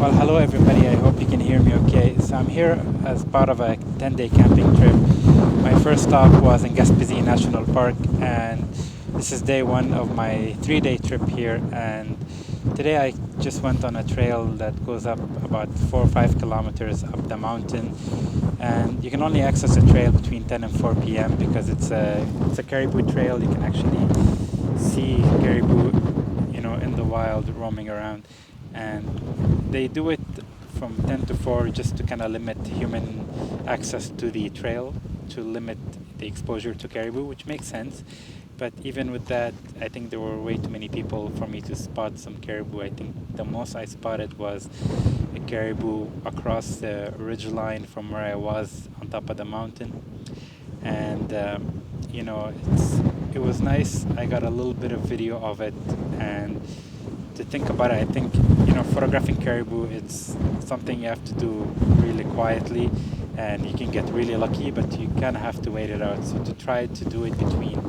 Well, hello everybody. I hope you can hear me okay. So I'm here as part of a 10-day camping trip. My first stop was in Gaspésie National Park, and this is day one of my 3-day trip here. And today I just went on a trail that goes up about 4 or 5 kilometers up the mountain, and you can only access the trail between 10 and 4 p.m. because it's a caribou trail. You can actually see caribou, in the wild roaming around. And they do it from 10 to 4 just to kind of limit human access to the trail, to limit the exposure to caribou, which makes sense. But even with that, I think there were way too many people for me to spot some caribou. I think the most I spotted was a caribou across the ridge line from where I was on top of the mountain. And it was nice. I got a little bit of video of it, and to think about it, I think photographing caribou, it's something you have to do really quietly, and you can get really lucky, but you kind of have to wait it out. So to try to do it between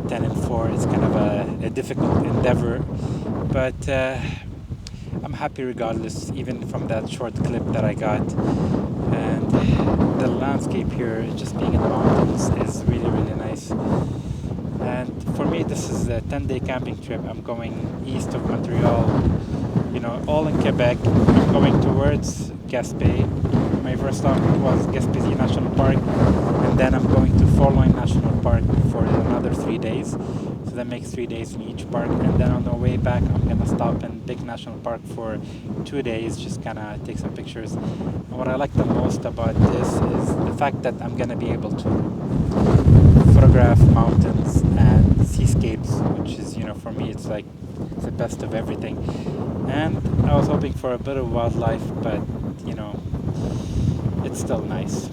10 and 4 is kind of a difficult endeavor, but I'm happy regardless, even from that short clip that I got. And the landscape here, just being in the mountains, is really, really nice. And for me, this is a 10-day camping trip. I'm going east of Montreal, all in Quebec. I'm going towards Gaspé. My first stop was Gaspésie National Park, and then I'm going to Forillon National Park for another 3 days. So that makes 3 days in each park. And then on the way back, I'm going to stop in Bic National Park for 2 days, just kind of take some pictures. And what I like the most about this is the fact that I'm going to be able to photograph mountains and seascapes, which is, for me, it's like it's the best of everything. And I was hoping for a bit of wildlife, but it's still nice.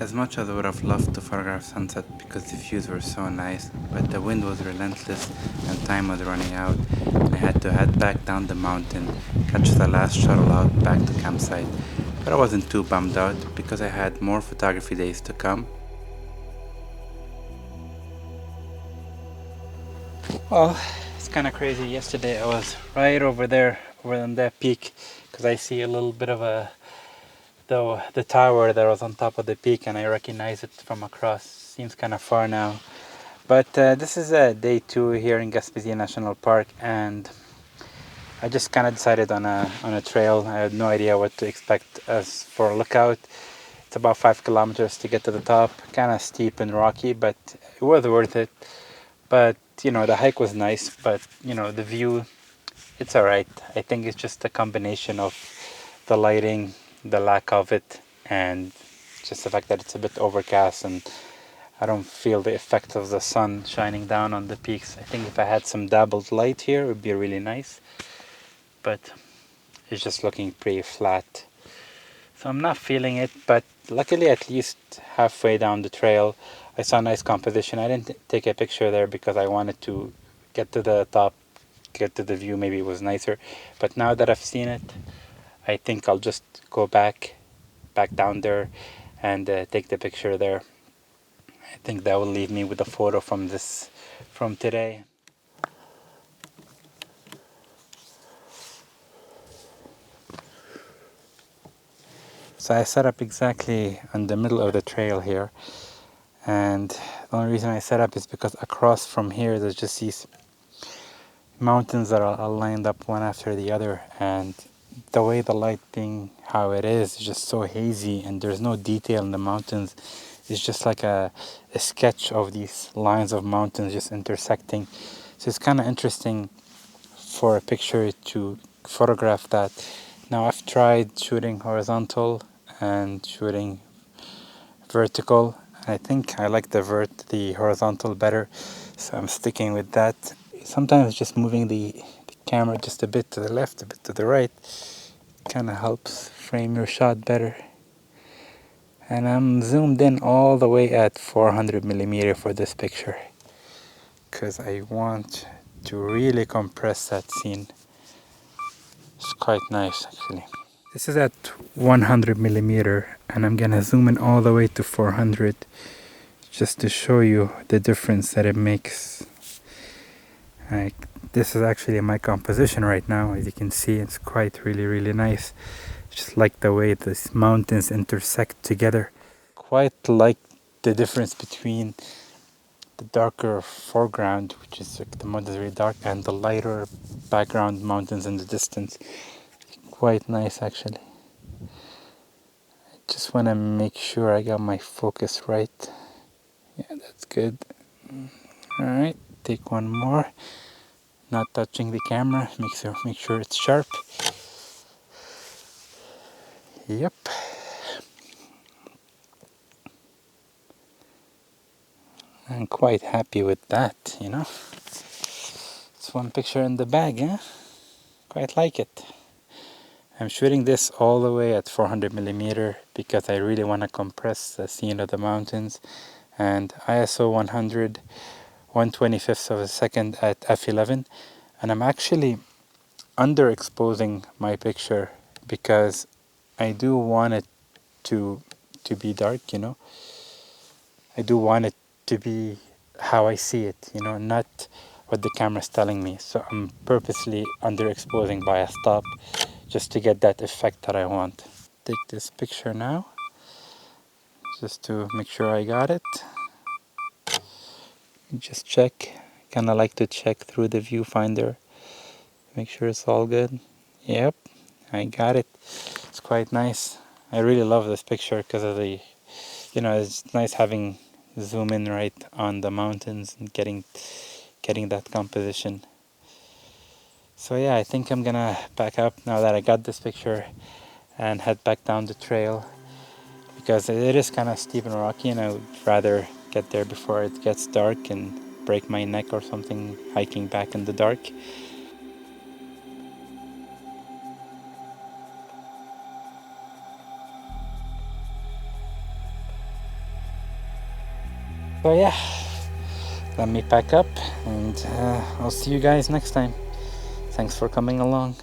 As much as I would have loved to photograph sunset because the views were so nice, but the wind was relentless and time was running out, and I had to head back down the mountain, catch the last shuttle out back to campsite. But I wasn't too bummed out because I had more photography days to come. Well, it's kind of crazy. Yesterday I was right over there, over on that peak, because I see a little bit of the tower that was on top of the peak, and I recognize it from across. Seems kind of far now, but this is day 2 here in Gaspésie National Park, and I just kind of decided on a trail. I had no idea what to expect as for a lookout. It's about 5 kilometers to get to the top, kind of steep and rocky, but it was worth it. But the hike was nice, but the view, it's alright. I think it's just a combination of the lighting, the lack of it, and just the fact that it's a bit overcast and I don't feel the effect of the sun shining down on the peaks. I think if I had some dabbled light here, it would be really nice, but it's just looking pretty flat. So I'm not feeling it, but luckily at least halfway down the trail I saw a nice composition. I didn't take a picture there because I wanted to get to the top, get to the view. Maybe it was nicer, but now that I've seen it, I think I'll just go back down there and take the picture there. I think that will leave me with a photo from today. So I set up exactly in the middle of the trail here, and the only reason I set up is because across from here there's just these mountains that are lined up one after the other, and the way the lighting, how it is just so hazy, and there's no detail in the mountains. It's just like a sketch of these lines of mountains just intersecting. So it's kind of interesting for a picture to photograph that. Now I've tried shooting horizontal and shooting vertical. I think I like the horizontal better, so I'm sticking with that. Sometimes just moving the camera just a bit to the left, a bit to the right, kind of helps frame your shot better. And I'm zoomed in all the way at 400 millimeter for this picture, because I want to really compress that scene. It's quite nice actually. This is at 100 millimeter, and I'm gonna zoom in all the way to 400 just to show you the difference that it makes. Like this is actually my composition right now. As you can see, it's quite really nice. Just like the way these mountains intersect together. Quite like the difference between the darker foreground, which is like the mountains very dark, and the lighter background mountains in the distance. Quite nice actually. I just want to make sure I got my focus right. Yeah, that's good. Alright, take one more. Not touching the camera, make sure it's sharp. Yep. I'm quite happy with that, you know. It's one picture in the bag, eh? Quite like it. I'm shooting this all the way at 400mm because I really want to compress the scene of the mountains. And ISO 100, 1/25 of a second at f11. And I'm actually underexposing my picture because I do want it to be dark, you know. I do want it to be how I see it, you know, not what the camera's telling me. So I'm purposely underexposing by a stop just to get that effect that I want. Take this picture now, just to make sure I got it. Just check, kind of like to check through the viewfinder, make sure it's all good. Yep, I got it. It's quite nice. I really love this picture because of the, you know, it's nice having zoom in right on the mountains and getting that composition. So yeah, I think I'm gonna back up now that I got this picture and head back down the trail because it is kind of steep and rocky, and I would rather get there before it gets dark and break my neck or something hiking back in the dark. So yeah, let me pack up and I'll see you guys next time. Thanks for coming along.